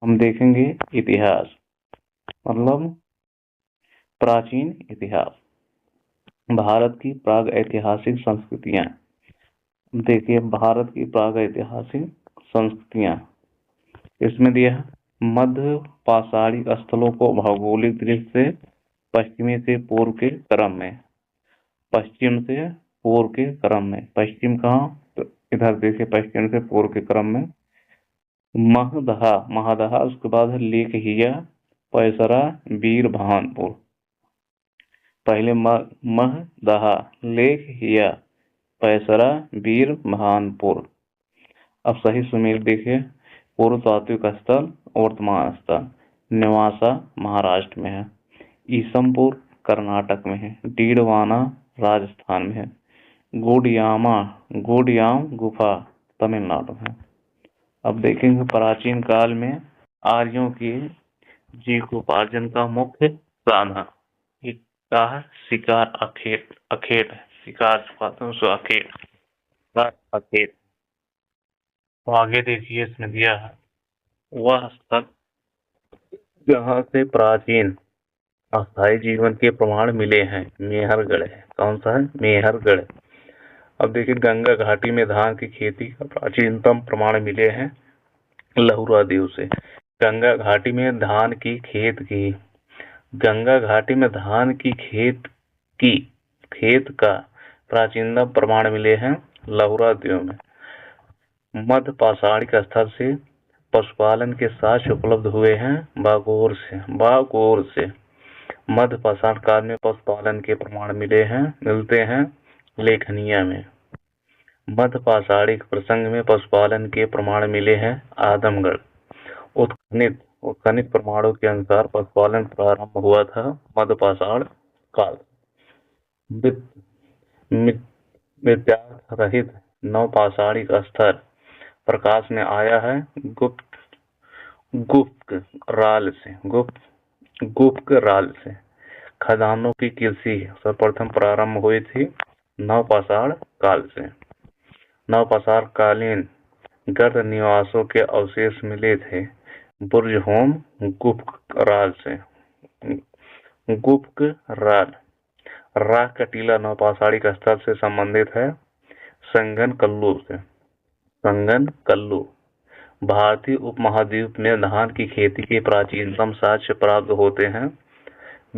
हम देखेंगे इतिहास, मतलब प्राचीन इतिहास, भारत की प्राग ऐतिहासिक संस्कृतियां। देखिए, भारत की प्राग ऐतिहासिक संस्कृतियां, इसमें दिया है मध्य पाषाणी स्थलों को भौगोलिक दृष्टि से पश्चिमी से पूर्व के क्रम में, पश्चिम से पूर्व के क्रम में, पश्चिम कहाँ, तो इधर देखिए पश्चिम से पूर्व के क्रम में महदहा, महदहा, उसके बाद है लेखहिया, पैसरा, वीर भानपुर। पहले महदहा, लेखहिया, पैसरा, वीर भानपुर। अब सही सुमेर देखिए, पूर्व तात्विक स्थल, वर्तमान स्थल, नेवासा महाराष्ट्र में है, ईसमपुर कर्नाटक में है, डीडवाना राजस्थान में है, गोडियामा, गोडियाम गुफा तमिलनाडु में। अब देखेंगे प्राचीन काल में आर्यों के जीविकोपार्जन का मुख्य साधन क्या है? शिकार, अखेट, अखेट, शिकार अखेट, अखेट। तो आगे देखिए, इसमें दिया है वह स्थल जहाँ से प्राचीन अस्थायी जीवन के प्रमाण मिले हैं, मेहरगढ़ है। कौन सा है? मेहरगढ़। अब देखिए, गंगा घाटी में धान की खेती का प्राचीनतम प्रमाण मिले हैं लहुरा देव से। गंगा घाटी में धान की गंगा घाटी में धान की खेत का प्राचीनतम प्रमाण मिले हैं लहुरा देव में। मध्य पाषाणिक स्थल से पशुपालन के साक्ष्य उपलब्ध हुए हैं बागोर से। मध्य पाषाण काल में पशुपालन के प्रमाण मिलते हैं लेखनिया में। मध्य पाषाणिक प्रसंग में पशुपालन के प्रमाण मिले हैं आदमगढ़। उत्खनित प्रमाणों के अनुसार पशुपालन प्रारंभ हुआ था मध्य पाषाण काल। विद्यार्थ रहित नवपाषाणिक स्तर प्रकाश में आया है गुप्त राल से। खदानों की कृषि सर्वप्रथम प्रारंभ हुई थी नवपाषाण काल से। नवपाषाण कालीन गर्द निवासों के अवशेष मिले थे बुर्जहोम गुप्त राल से। गुप्त राल राग का टीला नवपाषाणिक स्थल से संबंधित है संगन कल्लू से। संगन कल्लू भारतीय उपमहाद्वीप में धान की खेती के प्राचीनतम साक्ष्य प्राप्त होते हैं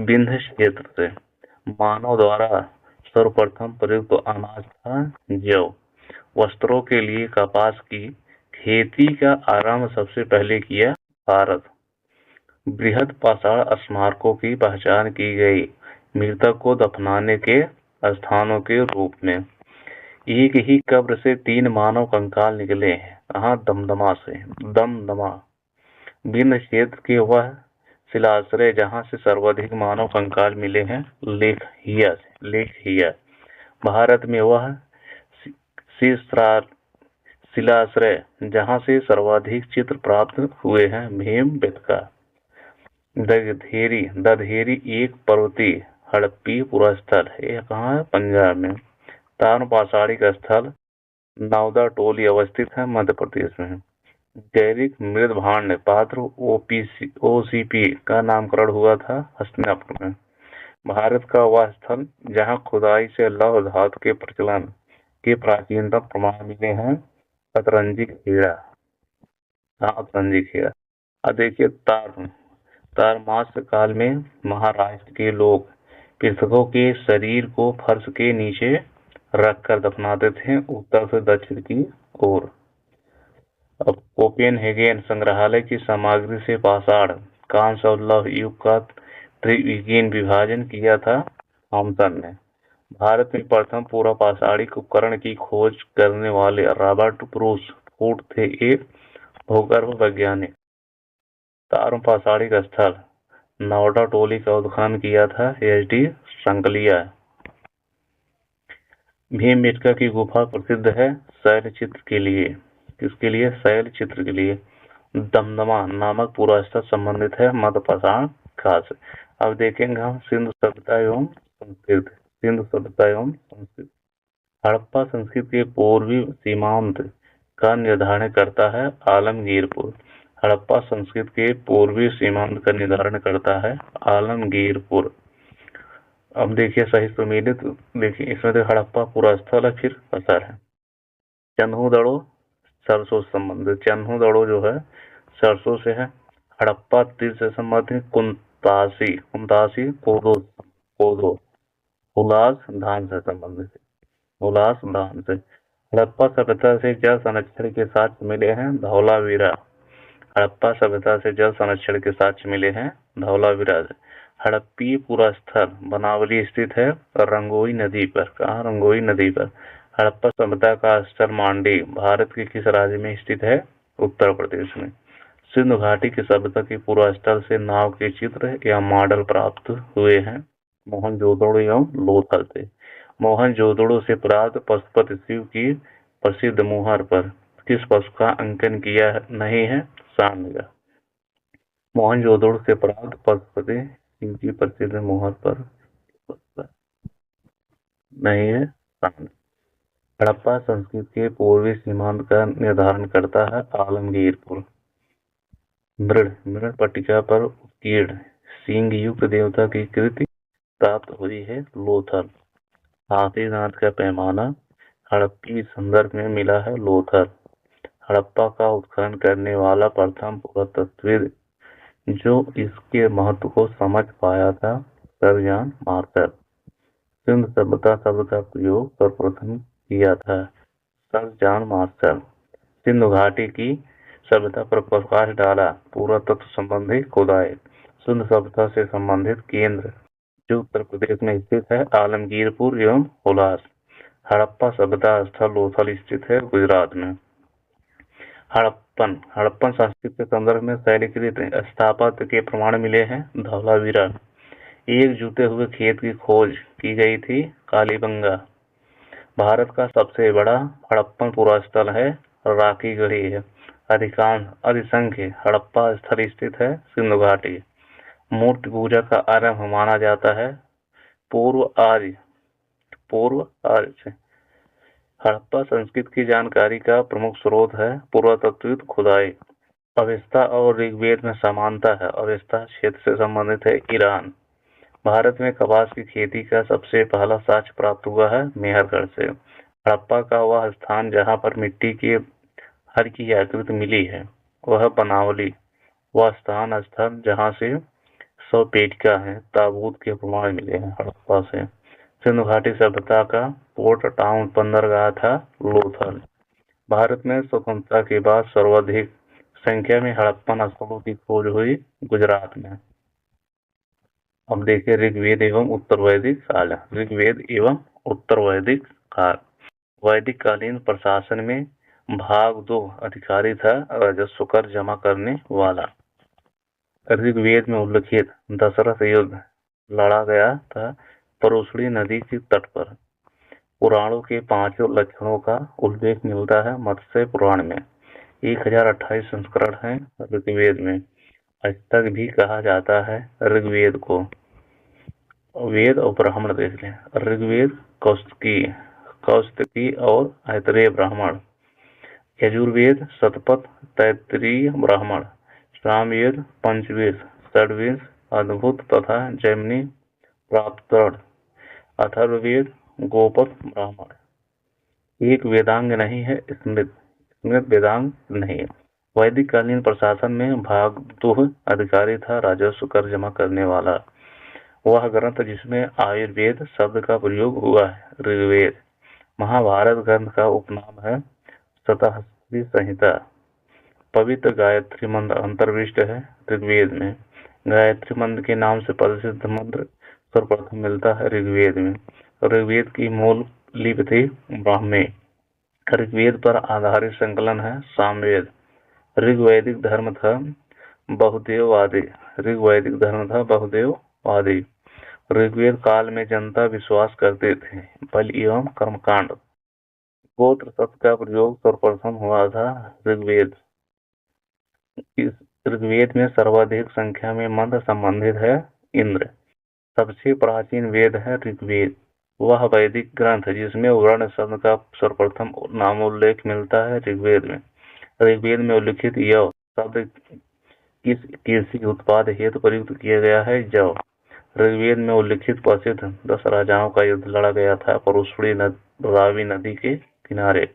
विंध्य क्षेत्र से। मानव द्वारा सर्वप्रथम प्रयुक्त अनाज था जौ। वस्त्रों के लिए कपास की खेती का आरंभ सबसे पहले किया भारत। बृहद पाषाण स्मारकों की पहचान की गई मृतक को दफनाने के स्थानों के रूप में। एक ही कब्र से 3 मानव कंकाल निकले हैं। कहाँ? दमदमा से। दमदमा विंध्य क्षेत्र के वह शिलाश्रय जहाँ से सर्वाधिक मानव कंकाल मिले हैं लेखहिया। भारत में वह शिलाश्रय जहाँ से सर्वाधिक चित्र प्राप्त हुए हैं भीमबेटका। दधेरी एक पर्वतीय हड़प्पी पुरास्थल है। कहाँ है? पंजाब में। ताम्रपाषाणिक स्थल नावदा टोली अवस्थित है मध्य प्रदेश में। जैविक मृद भांड पात्र ओसीपी का नामकरण हुआ था हस्तिनापुर में। भारत का वह स्थल जहाँ खुदाई से लौह धातु के प्रचलन के प्राचीनतम प्रमाण मिले हैं अतरंजी खेड़ा। अतरंजी खेड़ा। अब देखिए, तारमास्य काल में महाराष्ट्र के लोग पृथकों के शरीर को फर्श के नीचे रखकर दफनाते थे उत्तर से दक्षिण की ओर। अब कोपेनहेगन संग्रहालय की सामग्री से पाषाण कांस्य और लौह युग का त्रिविहीन विभाजन किया था थॉमसन ने। भारत में प्रथम पूरा पाषाणिक उपकरण की खोज करने वाले रॉबर्ट ब्रूस फूड थे एक भूगर्भ वैज्ञानिक। ताम्रपाषाणिक स्थल नावडा टोली का उत्खनन किया था एच.डी. संकलिया। भीमबेटका की गुफा प्रसिद्ध है शैल चित्र के लिए। किसके लिए? शैल चित्र के लिए। दमदमा नामक पूरा स्थल संबंधित है मध्य पाषाण काल से। अब देखेंगे हम सिंधु सभ्यता एवं संस्कृति। हड़प्पा संस्कृति के पूर्वी सीमांत का निर्धारण करता है आलमगीरपुर। हड़प्पा संस्कृति के पूर्वी सीमांत का निर्धारण करता है आलमगीरपुर। अब देखिए सही सुमेलित, देखिए इसमें तो हड़प्पा पूरा स्थल है, फिर असर है। चन्हू-दड़ो सरसों से संबंधित, चन्हू-दड़ो जो है सरसों से है। हड़प्पा तीर से संबंधित, कुंतासी कोदो कोदो, हुलास धान से संबंधित, हुलास धान से। हड़प्पा सभ्यता से जल संरक्षण के साथ मिले हैं धौलावीरा। हड़प्पा सभ्यता से जल संरक्षण के साथ मिले हैं धौलावीरा। हड़प्पी पूरा स्थल बनावली स्थित है रंगोई नदी पर। कहाँ? रंगोई नदी पर। हड़प्पा सभ्यता का स्थल मांडी भारत के किस राज्य में स्थित है? उत्तर प्रदेश में। सिंधु घाटी की सभ्यता के पूर्व स्थल से नाव के चित्र या मॉडल प्राप्त हुए हैं मोहनजोदड़ो एवं लोथल से। मोहनजोदड़ो से प्राप्त पशुपति शिव की प्रसिद्ध मुहर पर किस पशु का अंकन किया नहीं है? सांड का। मोहनजोदड़ो से प्राप्त पशुपति शिव की प्रसिद्ध मुहर पर नहीं है सांड। हड़प्पा संस्कृति के पूर्वी सीमांत का निर्धारण करता है आलमगीरपुर। मृण पट्टिका पर उत्कीर्ण सींग युक्त देवता की कृति प्राप्त हुई है लोथल। हाथी दांत का पैमाना हड़प्पी संदर्भ में मिला है लोथल। हड़प्पा का उत्खनन करने वाला प्रथम पुरातत्वविद जो इसके महत्व को समझ पाया था सर जॉन मार्शल। सिंध सभ्यता शब्द का प्रयोग सर्वप्रथम किया था सर जॉन मार्शल। सिंधु घाटी की सभ्यता पर प्रकाश डाला पुरातत्व संबंधी खुदाई। सिंधु सभ्यता से संबंधित केंद्र जो उत्तर प्रदेश में स्थित है आलमगीरपुर एवं हुलास। हड़प्पा सभ्यता स्थल लोथल स्थित है गुजरात में। हड़प्पन संस्कृति के संदर्भ में शैलीकृत स्थापत्य के प्रमाण मिले हैं धौलावीरा। एक जुते हुए खेत की खोज की गई थी कालीबंगा। भारत का सबसे बड़ा हड़प्पन पुरास्थल है राखीगढ़ी है। अधिसंख्य हड़प्पा स्थल स्थित है सिंधु घाटी। मूर्ति पूजा का आरंभ माना जाता है पूर्व आर्य से। हड़प्पा संस्कृति की जानकारी का प्रमुख स्रोत है पुरातत्वविद खुदाई। अवेस्ता और ऋग्वेद में समानता है। अवेस्ता क्षेत्र से संबंधित है ईरान। भारत में कपास की खेती का सबसे पहला साक्ष्य प्राप्त हुआ है मेहरगढ़ से। हड़प्पा का वह स्थान जहाँ पर मिट्टी के हर की आकृति मिली है वह बनावली। वह स्थल जहाँ से 100 पेटिका है ताबूत के प्रमाण मिले हैं हड़प्पा से। सिंधु घाटी सभ्यता का पोर्ट टाउन बंदरगाह था लोथल। भारत में स्वतंत्रता के बाद सर्वाधिक संख्या में हड़प्पन स्थलों की खोज हुई गुजरात में। अब देखिए ऋग्वेद एवं उत्तर वैदिक काल। ऋग्वेद एवं उत्तर वैदिक काल। वैदिक कालीन प्रशासन में भाग 2 अधिकारी था राजस्व कर जमा करने वाला। ऋग्वेद में उल्लिखित दशरथ युद्ध लड़ा गया था परुशड़ी नदी के तट पर। पुराणों के 5 लक्षणों का उल्लेख मिलता है मत्स्य पुराण में। 1028 संस्करण हैं ऋग्वेद में। अष्टक भी कहा जाता है ऋग्वेद को। वेद और ब्राह्मण देख लें। ऋग्वेद कौस्तकी और ऐतरेय ब्राह्मण। यजुर्वेद शतपथ तैत्तिरीय ब्राह्मण। सामवेद पंचवेद षड्वेद अद्भुत तथा जैमिनी प्राप्तरण। अथर्ववेद गोपथ ब्राह्मण। एक वेदांग नहीं है स्मृत वेदांग नहीं है। वैदिक कालीन प्रशासन में भाग 2 अधिकारी था राजस्व कर जमा करने वाला। वह ग्रंथ जिसमें आयुर्वेद शब्द का प्रयोग हुआ है ऋग्वेद। महाभारत ग्रंथ का उपनाम है शतहस्ती संहिता। पवित्र गायत्री मंत्र अंतर्विष्ट है ऋग्वेद में। गायत्री मंत्र के नाम से प्रसिद्ध मंत्र सर्वप्रथम मिलता है ऋग्वेद में। ऋग्वेद की मूल लिपि थी ब्राह्मी। ऋग्वेद पर आधारित संकलन है सामवेद। ऋग्वैदिक धर्म था बहुदेववादी। ऋग्वेद काल में जनता विश्वास करते थे बल एवं कर्मकांड। गोत्र शब्द का प्रयोग सर्वप्रथम हुआ था ऋग्वेद। इस ऋग्वेद में सर्वाधिक संख्या में मंत्र संबंधित है इंद्र। सबसे प्राचीन वेद है ऋग्वेद। वह वैदिक ग्रंथ जिसमें वर्ण शब्द का सर्वप्रथम नामोल्लेख मिलता है ऋग्वेद में। ऋग्वेद में उल्लिखित यव शब्द किस कृषि उत्पाद हेतु प्रयुक्त किया गया है? जौ। ऋग्वेद में उल्लिखित प्रसिद्ध 10 राजाओं का युद्ध लड़ा गया था परुष्णी रावी नदी के किनारे।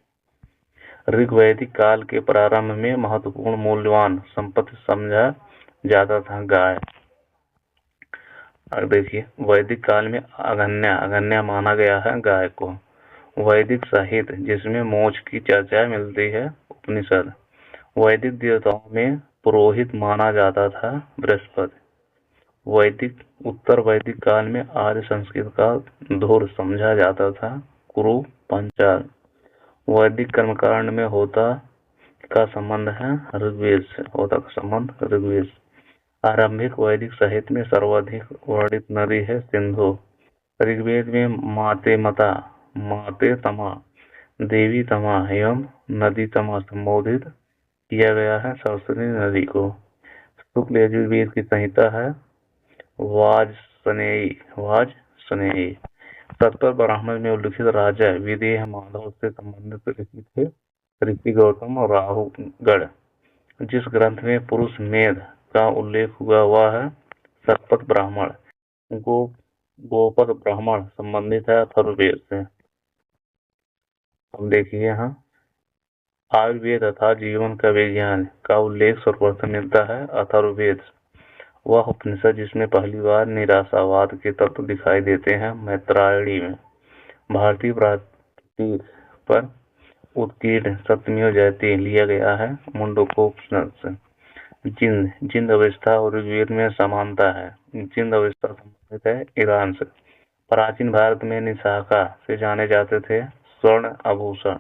ऋग्वैदिक काल के प्रारंभ में महत्वपूर्ण मूल्यवान संपत्ति समझा जाता था गाय। देखिए, वैदिक काल में अगन्य माना गया है गाय को। वैदिक साहित्य जिसमें मोक्ष की चर्चा मिलती है, उपनिषद। वैदिक देवताओं में पुरोहित माना जाता था बृहस्पति। उत्तर वैदिक काल में आर्य संस्कृत का धूर समझा जाता था कुरु पांचाल। वैदिक कर्मकांड में होता का संबंध है ऋग्वेद से। होता का संबंध ऋग्वेद से। आरंभिक वैदिक साहित्य में सर्वाधिक वर्णित नदी है सिंधु। ऋग्वेद में माते तमा, देवी तमा एवं नदी तमा संबोधित किया गया है सरस्वती नदी को। शुक्ल यजुर्वेद की संहिता है वाजसनेयी। तत्पर ब्राह्मण में उल्लिखित राजा विदेह माधव से संबंधित ऋषि थे ऋषि गौतम और राहुगढ़। जिस ग्रंथ में पुरुष मेध का उल्लेख हुआ वह है सतपथ ब्राह्मण। गोपद ब्राह्मण संबंधित है अथर्ववेद से। हम देखिए यहाँ आयुर्वेद तथा जीवन का विज्ञान का उल्लेख सर्वप्रथम मिलता है अथर्ववेद। वह उपनिषद जिसमें पहली बार निराशावाद के तत्व दिखाई देते हैं मैत्रायणी में। भारतीय प्राकृतिक पर उत्कीर्ण सत्यमेव जयते लिया गया है मुंडकोपनिषद से। जिंद अवस्था और ऋग्वेद में समानता है। जिंद अवस्था संबंधित है ईरान से। प्राचीन भारत में निशाखा से जाने जाते थे स्वर्ण आभूषण।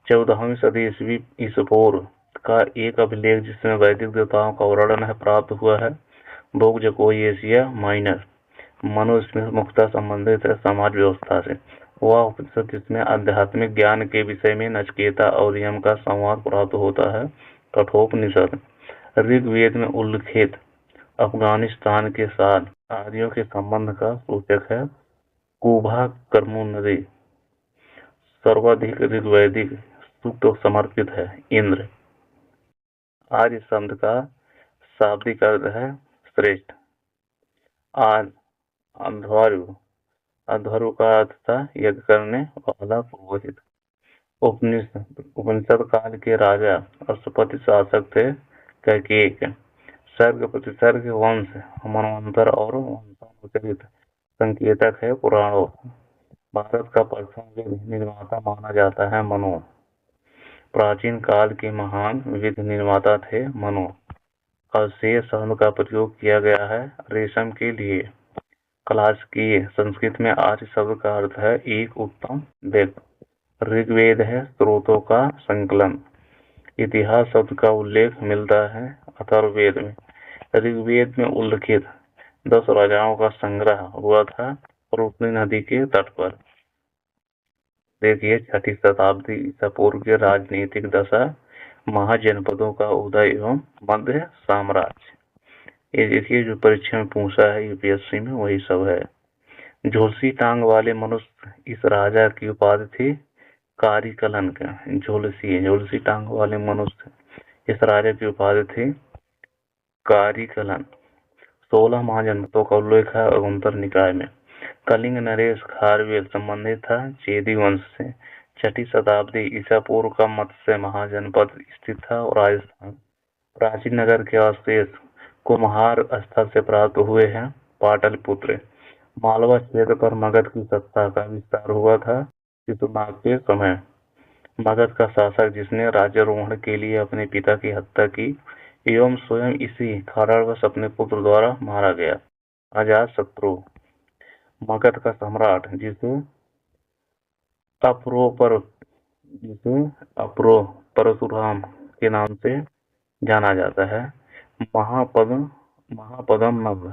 14वीं सदी ईसा पूर्व का एक अभिलेख जिसमें वैदिक देवताओं का वर्णन है प्राप्त हुआ है एशिया माइनर। मनुस्मृति मुख्यतः संबंधित है समाज व्यवस्था से। वह उपनिषद जिसमें आध्यात्मिक ज्ञान के विषय में नचिकेता और यम का संवाद प्राप्त होता है कठोपनिषद। ऋग्वेद में उल्लिखित अफगानिस्तान के साथ आर्यों के संबंध का सूचक है कुभा कर्मु नदी। सर्वाधिक ऋग्वैदिक सूक्त समर्पित है इंद्र। आर्य शब्द का शाब्दिक अर्थ है श्रेष्ठ। अध्वर्यु का अर्थ था यज्ञ करने वाला पुरोहित। उपनिषद काल के राजा अश्वपति शासक थे कैकेयी। सर्ग प्रतिसर्ग वंश मनवंतर और वंशानुचरित संकेतक है पुराणों। भारत का प्रथम विधि निर्माता माना जाता है मनु। प्राचीन काल के महान विधि निर्माता थे मनु। अवशेष शब्द का प्रयोग किया गया है रेशम के लिए। क्लासिकीय संस्कृत में आर्य शब्द का अर्थ है एक उत्तम व्यक्ति। ऋग्वेद है स्रोतों का संकलन। इतिहास शब्द का उल्लेख मिलता है अथर्ववेद में। ऋग्वेद में उल्लिखित 10 राजाओं का संग्रह हुआ था परुष्णी नदी के तट पर। देखिए 6ठी शताब्दी ईसा पूर्व के राजनीतिक दशा, महाजनपदों का उदय एवं मध्य साम्राज्य। ये देखिए जो परीक्षा में पूछा है यूपीएससी में वही सब है। झुलसी टांग वाले मनुष्य इस राजा की उपाधि थी कारीकलन का। झुलसी टांग वाले मनुष्य इस राजा की उपाधि थी कारीकलन। 16 महाजनपदों का उल्लेख है अगुंतर निकाय में। कलिंग नरेश खारवेल संबंधित था चेदी वंश से। 6ठी शताब्दी ईसा पूर्व का मत्स्य महाजनपद स्थित था राजस्थान। प्राचीन नगर के अवशेष कुम्हार स्थल से प्राप्त हुए हैं पाटलिपुत्र। मालवा क्षेत्र पर मगध की सत्ता का विस्तार हुआ था शतुनाग के समय। मगध का शासक जिसने राज्यारोहण के लिए अपने पिता की हत्या की एवं स्वयं इसी कारणवश अपने पुत्र द्वारा मारा गया अजातशत्रु। मगध का सम्राट जिसे अप्रो परशुराम के नाम से जाना जाता है। महापद्म नभ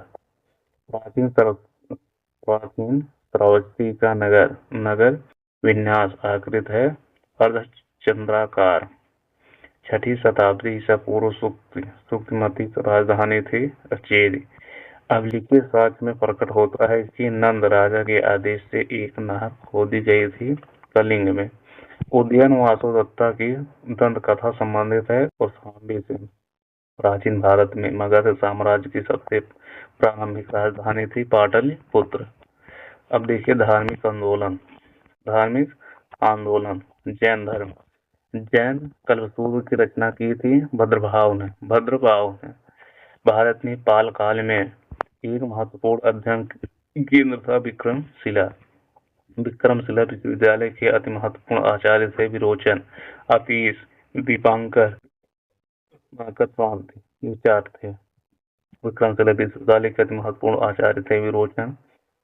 प्राचीन श्रावस्ती का नगर विन्यास आकृत है अर्धचंद्राकार। 6ठी शताब्दी ईसा पूर्व सुक्तिमती राजधानी थी चेदी। अभिलिखित साक्ष्य में प्रकट होता है कि नंद राजा के आदेश से एक नहर खोदी गई थी कलिंग में। उदयन वासुदत्ता की दंत कथा संबंधित है कौशाम्बी से। प्राचीन भारत में मगध साम्राज्य की सबसे प्रारंभिक राजधानी थी पाटलिपुत्र। अब देखिए धार्मिक आंदोलन। जैन धर्म। जैन कल्पसूत्र की रचना की थी भद्रभाव ने। भारत में पाल काल में एक महत्वपूर्ण अध्ययन केंद्र था विक्रमशिला विश्वविद्यालय के अति महत्वपूर्ण आचार्य थे विरोचन, अतीश, दीपांकर, ये चार थे। विक्रमशिला विश्वविद्यालय के अति महत्वपूर्ण आचार्य थे विरोचन,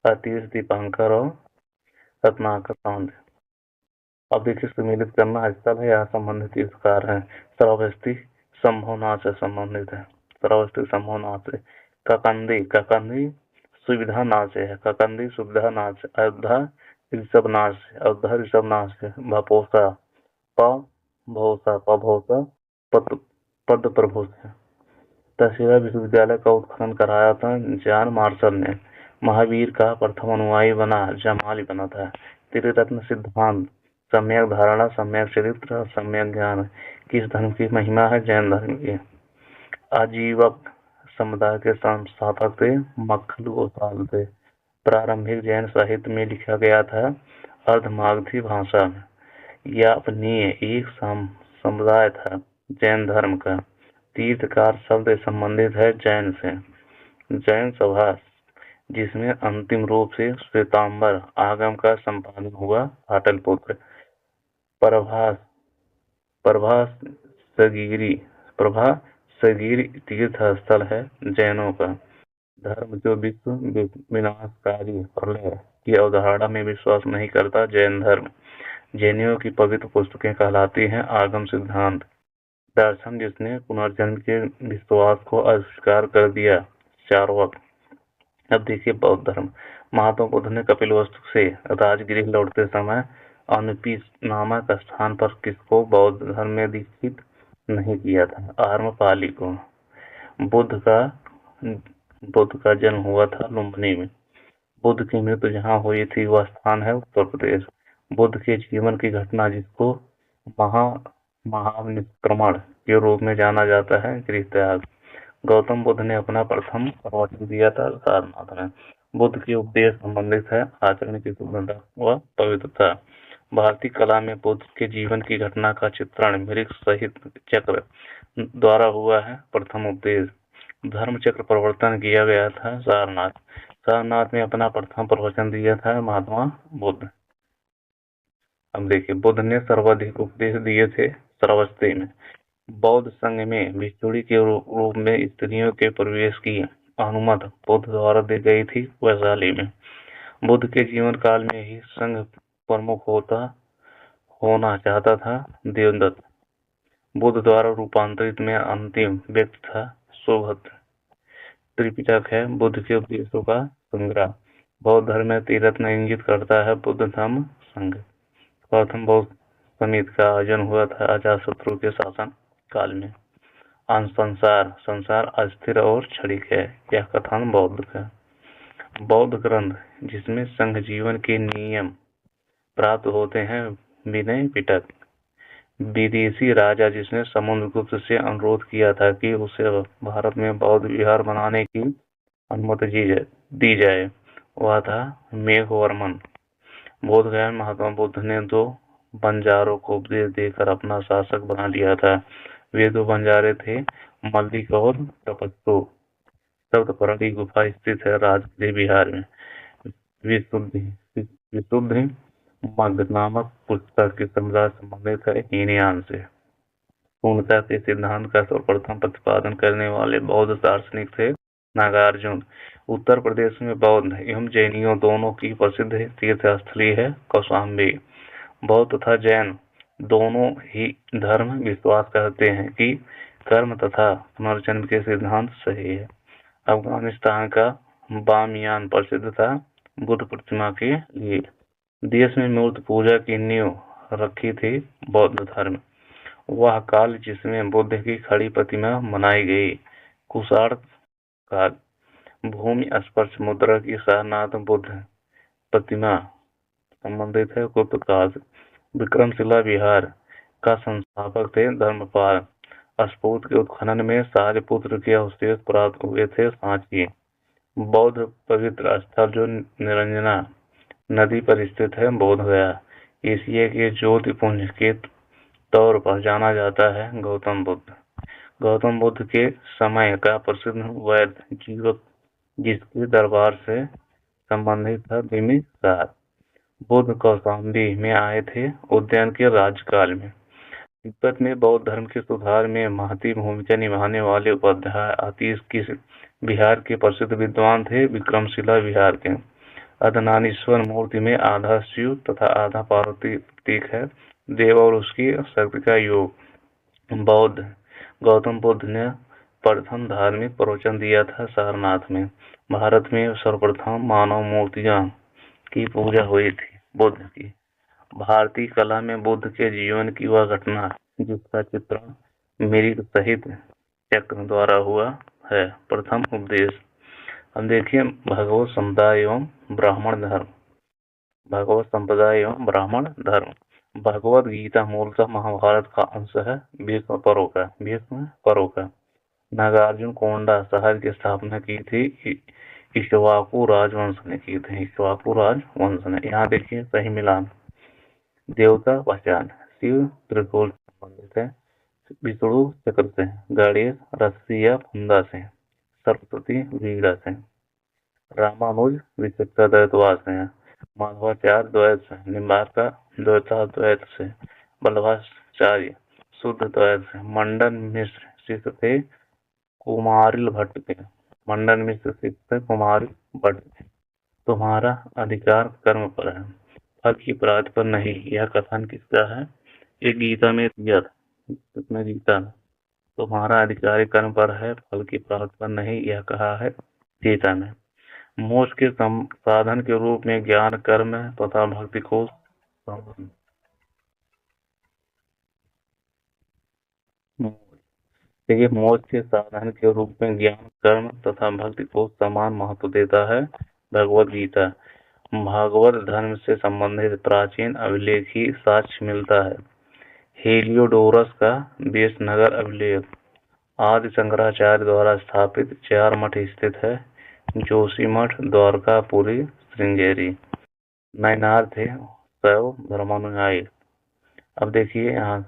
अतीश, दीपांकर और रत्नाकर। अब देखिए सम्मिलित करना स्थल है, यहाँ संबंधित तीर्थकार है। श्रावस्ती संभवनाथ से संबंधित है। श्रावस्ती संभवनाथ से। ककंदी सुविधानाथ से है। ककंदी सुविधानाथ से। अयोध्या ऋषभनाथ से। भपोसा पभोसा पद प्रभु से। तक्षशिला विश्वविद्यालय का उत्खनन कराया था जॉन मार्शल ने। महावीर का प्रथम अनुयायी जमाली बना था। त्रिरत्न सिद्धांत, सम्यक धारणा, सम्यक चरित्र और सम्यक ज्ञान किस धर्म की महिमा है? जैन धर्म की। आजीवक समुदाय के संस्थापक थे मक्खलू गोपाल थे। प्रारंभिक जैन साहित्य में लिखा गया था अर्धमागधी भाषा में। यह अपनी एक समुदाय था जैन धर्म का। तीर्थकार शब्द संबंधित है जैन से। जैन सभा जिसमें अंतिम रूप से श्वेतांबर आगम का संपादन हुआ पाटलिपुत्र। प्रभासगिरी तीर्थ स्थल है जैनों का। धर्म जो विश्व विनाशकारी प्रलय की अवधारणा में विश्वास नहीं करता, जैन धर्म। जैनियों की पवित्र पुस्तकें कहलाती हैं आगम सिद्धांत। दर्शन जिसने पुनर्जन्म के विश्वास को अस्वीकार कर दिया, चार्वाक। अब देखिए बौद्ध धर्म। महात्मा बुद्ध ने कपिलवस्तु से राजगृह लौटते समय अनुपी नामक स्थान पर किसको बौद्ध धर्म में दीक्षित नहीं किया था? आर्मपाली को। बुद्ध का जन्म हुआ था लुम्बिनी में। बुद्ध की मृत्यु जहाँ हुई थी वह स्थान है उत्तर प्रदेश। बुद्ध के जीवन की घटना जिसको महानिष्क्रमण के रूप में जाना जाता है, गृह त्याग। गौतम बुद्ध ने अपना प्रथम प्रवचन दिया था सारनाथ में। बुद्ध के उपदेश संबंधित है आचरण की शुद्धता व पवित्रता। भारतीय कला में बुद्ध के जीवन की घटना का चित्रण मृग सहित चक्र द्वारा हुआ है प्रथम उपदेश। धर्म चक्र प्रवर्तन किया गया था सारनाथ में अपना प्रथम प्रवचन दिया था महात्मा बुद्ध। अब देखिए बुद्ध ने सर्वाधिक उपदेश दिए थे श्रावस्ती में। बौद्ध संघ में भिक्षुणी के रूप में स्त्रियों के प्रवेश की अनुमति बुद्ध द्वारा दी गई थी वैशाली में। बुद्ध के जीवन काल में ही संघ प्रमुख होना चाहता था देवदत्त। बुद्ध द्वारा रूपांतरित में अंतिम व्यक्ति था सुभद्र। त्रिपिटक है बुद्ध के उपदेशों का संग्रह। बौद्ध धर्म में त्रिरत्न इंगित करता है बुद्ध धम्म संघ। प्रथम बौद्ध समिति का आयोजन हुआ था अजातशत्रु के शासन काल में। संसार अस्थिर और क्षणिक है, यह कथन बौद्ध का। बौद्ध ग्रंथ जिसमें संघ जीवन के नियम प्राप्त होते हैं विनय पिटक। विदेशी राजा जिसने समुद्रगुप्त से अनुरोध किया था कि उसे भारत में बौद्ध विहार बनाने की अनुमति दी जाए, वह था मेघवर्मन। बोध गया महात्मा बुद्ध ने 2 बंजारों को उपदेश देकर अपना शासक बना लिया था। वे 2 बंजारे थे मल्लिक और तपस्सु। सप्तपर्णी गुफा स्थित है राजगृह बिहार में। विशुद्धि मग्ध नामक पुस्तक के समुदाय संबंधित है हीनयान से। पूर्णता के सिद्धांत का सर्वप्रथम प्रतिपादन करने वाले बौद्ध दार्शनिक थे नागार्जुन। उत्तर प्रदेश में बौद्ध एवं जैनियों दोनों की प्रसिद्ध तीर्थस्थली है कौशाम्बी। बौद्ध तथा जैन दोनों ही धर्म विश्वास करते हैं कि कर्म तथा पुनर्जन्म के सिद्धांत सही है। अफगानिस्तान का बामियान प्रसिद्ध था बुद्ध प्रतिमा के लिए। देश में मूर्ति पूजा की नींव रखी थी बौद्ध धर्म। वह काल जिसमें बुद्ध की खड़ी प्रतिमा बनाई गई कुषाण काल। भूमि स्पर्श मुद्रा की सारनाथ बुद्ध प्रतिमा संबंधित है गुप्त काल। विक्रमशिला विहार का संस्थापक थे धर्मपाल। स्फूर्त के उत्खनन में सारिपुत्र के अवशेष प्राप्त हुए थे। सांची बौद्ध पवित्र स्थल जो निरंजना नदी पर स्थित है, बोध गया एशिया के ज्योतिपुंज के तौर पर जाना जाता है। गौतम बुद्ध के समय का प्रसिद्ध वैद्य जीवक जिसके दरबार से संबंधित था बिम्बिसार। बुद्ध कौशाम्बी में आए थे उद्यान के राज्यकाल में। तिब्बत में बौद्ध धर्म के सुधार में महती भूमिका निभाने वाले उपाध्याय अतीश की बिहार के प्रसिद्ध विद्वान थे। विक्रमशिला बिहार के अर्धनारीश्वर मूर्ति में आधा शिव तथा आधा पार्वती प्रतीक है। देव और उसकी शक्ति का योग। बौद्ध गौतम बुद्ध ने प्रथम धार्मिक प्रवचन दिया था सारनाथ में। भारत में सर्वप्रथम मानव मूर्तियां की पूजा हुई थी बुद्ध की। भारतीय कला में बुद्ध के जीवन की वह घटना जिसका चित्रण मिरिक सहित चक्र द्वारा हुआ है। प्रथम उपदेश। अब देखिए भगवत समुदाय एवं ब्राह्मण धर्म। भगवत संप्रदाय एवं ब्राह्मण धर्म। भगवत गीता मूलतः महाभारत का अंश है। भीष्म परो का नागार्जुन कोंडा शहर की स्थापना की थी। इक्ष्वाकु राजवंश ने की थी। इक्ष्वाकु राजवंश ने। यहाँ देखिए सही मिलान। देवता पहचान। शिव त्रिशूल से संबंधित है। विष्णु चक्र से। गणेश रस्सी या फंदा से। सरस्वती वीणा से। रामानुज विचित्र द्वैतवाद से। माधवाचार्य द्वैत से। निम्बार्का द्वैताद्वैत से। वल्लभाचार्य शुद्ध द्वैत से। मंडन मिश्र शिष्य थे कुमारिल भट्ट के। मंडन मिश्र शिष्य थे कुमारिल भट्ट के। तुम्हारा अधिकार कर्म पर है, फल की प्राप्ति पर नहीं। यह कथन किसका है? ये गीता में दिया था। किसने गीता में? तुम्हारा अधिकार कर्म पर है, फल की प्राप्ति पर नहीं, यह कहा है गीता में। मोक्ष के साधन के रूप में ज्ञान कर्म तथा भक्ति को देखिए मोक्ष के साधन के रूप में ज्ञान कर्म तथा भक्ति को समान महत्व देता है भगवद गीता। भागवत धर्म से संबंधित प्राचीन अभिलेखी साक्ष्य मिलता है। हेलियोडोरस का देशनगर अभिलेख आदि शंकराचार्य द्वारा स्थापित 4 मठ स्थित है। जोशी मठ, द्वारकापुरी, श्रृंगेरी। नयनार थे शैव धर्मानुयायी। अब देखिए यहाँ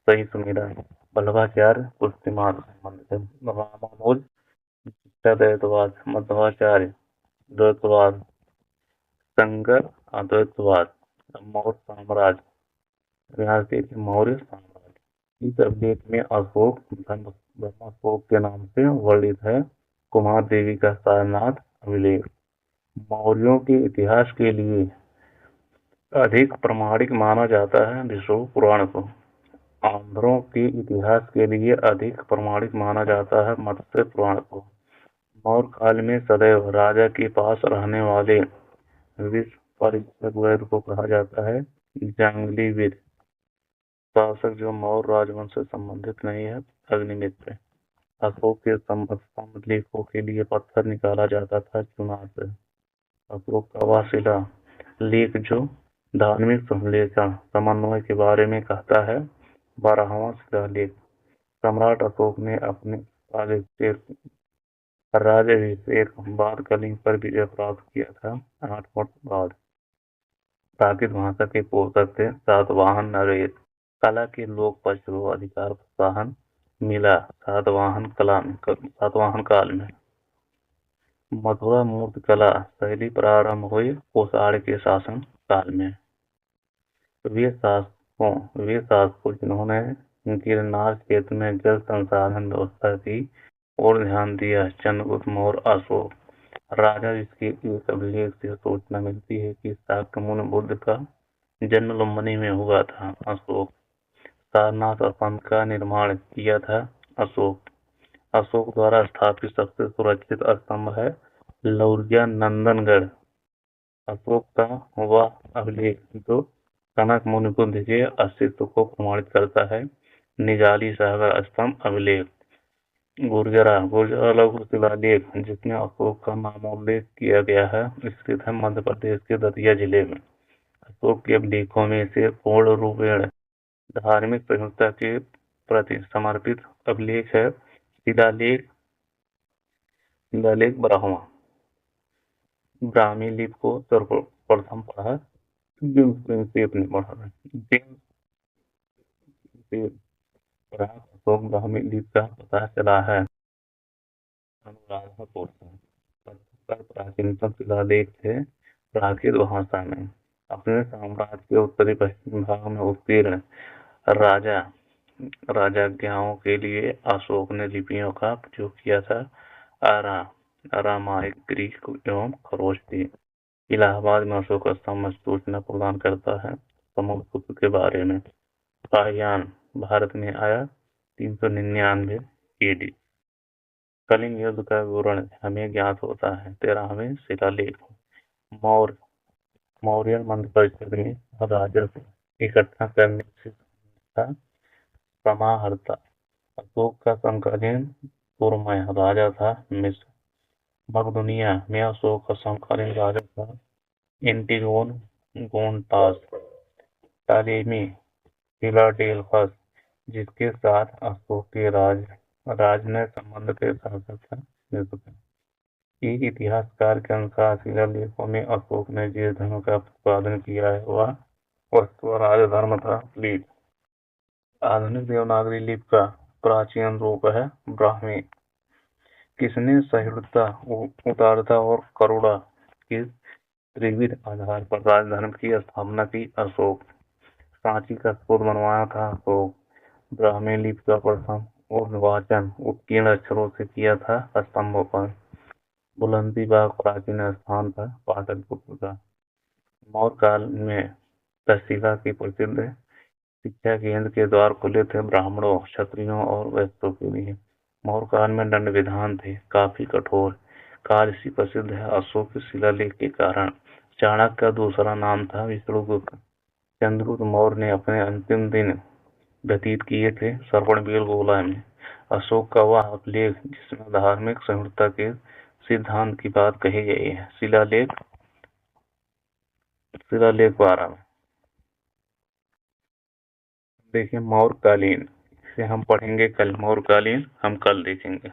सही सुनिएगा। वल्लभाचार्य पुष्टिमार्ग से संबंधित है। रामानुज द्वैतवाद, मध्वाचार्य द्वैतवाद, शंकर अद्वैतवाद। मौर्य साम्राज्य, यहाँ से मौर्य साम्राज्य। इस अभिलेख में अशोक ब्रह्मशोक के नाम से वर्णित है। कुमार देवी का सारनाथ अभिलेख मौर्यों के इतिहास के लिए अधिक प्रमाणिक माना जाता है विष्णु पुराण को। आंध्रों के इतिहास के लिए अधिक प्रमाणिक माना जाता है मत्स्य पुराण को। मौर्य काल में सदैव राजा के पास रहने वाले विश्व परीक्षक वैद्य को कहा जाता है जांगली विद। शासक जो मौर्य राजवंश से संबंधित नहीं है अग्निमित्र। अशोक के स्तंभ लेखों के लिए पत्थर निकाला जाता था चुनाव से। अशोक का वह शिला लेख जो धार्मिक संश्लेषण समन्वय के बारे में कहता है 12वां शिलालेख। सम्राट अशोक ने अपने राज्याभिषेक बाद कलिंग पर विजय प्राप्त किया था 8 वर्ष बाद। प्राकृत भाषा के पोषक थे सातवाहन नरेश। कला के लोक पक्ष को अधिकार प्रोत्साहन मिला सातवाहन काल में। मथुरा मूर्ति कला शैली प्रारंभ हुई कोषाढ़ के शासन काल में। वे शासकों जिन्होंने गिरनार क्षेत्र में जल संसाधन व्यवस्था की और ध्यान दिया चंद्रगुप्त मौर्य अशोक राजा, जिसके एक अभिलेख से सूचना मिलती है कि शाक्यमुनि बुद्ध का जन्म लुम्बिनी में हुआ था। अशोक सारनाथ स्तंभ का निर्माण किया था। अशोक द्वारा स्थापित सबसे सुरक्षित स्तंभ है लौरिया नंदनगढ़। अशोक का वह अभिलेख जो कनक मुनि बुद्ध के अस्तित्व को प्रमाणित करता है निजाली सागर स्तंभ अभिलेख। गुर्जरा लघु शिलालेख जिसमें अशोक का नामोल्लेख किया गया है स्थित है मध्य प्रदेश के दतिया जिले में। अशोक के अभिलेखों में से पूर्ण रूपेण धार्मिक प्रयुक्ता के प्रति समर्पित अभिलेख है शिलालेख ब्राह्मी लिपि को सर्वप्रथम पढ़ा प्रिंसेप ने पढ़ा अशोक ब्राह्मी लिपि का पता चला है। अनुराधापुर प्राचीनतम शिलालेख थे प्राकृत भाषा में। अपने साम्राज्य के उत्तरी पश्चिम भाग में उत्कीर्ण राजाज्ञाओं के लिए अशोक ने लिपियों का प्रयोग किया था। अरामाइक, ग्रीक एवं खरोष्टी। इलाहाबाद में अशोक स्तंभ सूचना प्रदान करता है समुद्रगुप्त के बारे में। शाहजहां भारत में आया 399 AD। कलिंग युद्ध का विवरण हमें ज्ञात होता है 13वें शिलालेख। मौर्य मंत्र परिषद में राजस्व इकट्ठा करने से था समाहर्ता। अशोक का समकालीन पूर्वमय राजा था मिस्र। मकदूनिया में अशोक का समकालीन राजा था एंटिगोन गोनटास। टालेमी फिलाडेल्फस, जिसके साथ अशोक के राज ने संबंध के शासक था मिस्र का। एक इतिहासकार के अनुसार शिलालेखों में अशोक ने जिस धर्म का प्रतिपादन किया है वह राज धर्म था लीप। आधुनिक देवनागरी लिपि का प्राचीन रूप है ब्राह्मी। किसने सहिष्णुता, उदारता और करुणा के त्रिविध आधार पर राजधर्म की स्थापना की? अशोक। सांची का स्फोट बनवाया था अशोक। ब्राह्मी लिपि का प्रथम वाचन उत्कीर्ण अक्षरों से किया था स्तंभों पर। बुलंदीबाग प्राचीन स्थान था पाटलिपुत्र का। मौर्य काल में तक्षशिला की प्रसिद्ध शिक्षा केंद्र के द्वार खुले थे ब्राह्मणों, क्षत्रियों और वैश्यों के लिए। मौर्य काल में दंड विधान थे काफी कठोर। काल इसी प्रसिद्ध है अशोक के शिलालेख के कारण। चाणक्य का दूसरा नाम था विष्णुगुप्त। चंद्रगुप्त मौर्य ने अपने अंतिम दिन व्यतीत किए थे श्रवणबेलगोला में। अशोक का वह अभिलेख जिसमें धार्मिक सहिष्णुता के सिद्धांत की बात कही गई है। शिलालेख 12 देखिए मौर्यकालीन, इसे हम पढ़ेंगे कल। मौर्यकालीन हम कल देखेंगे।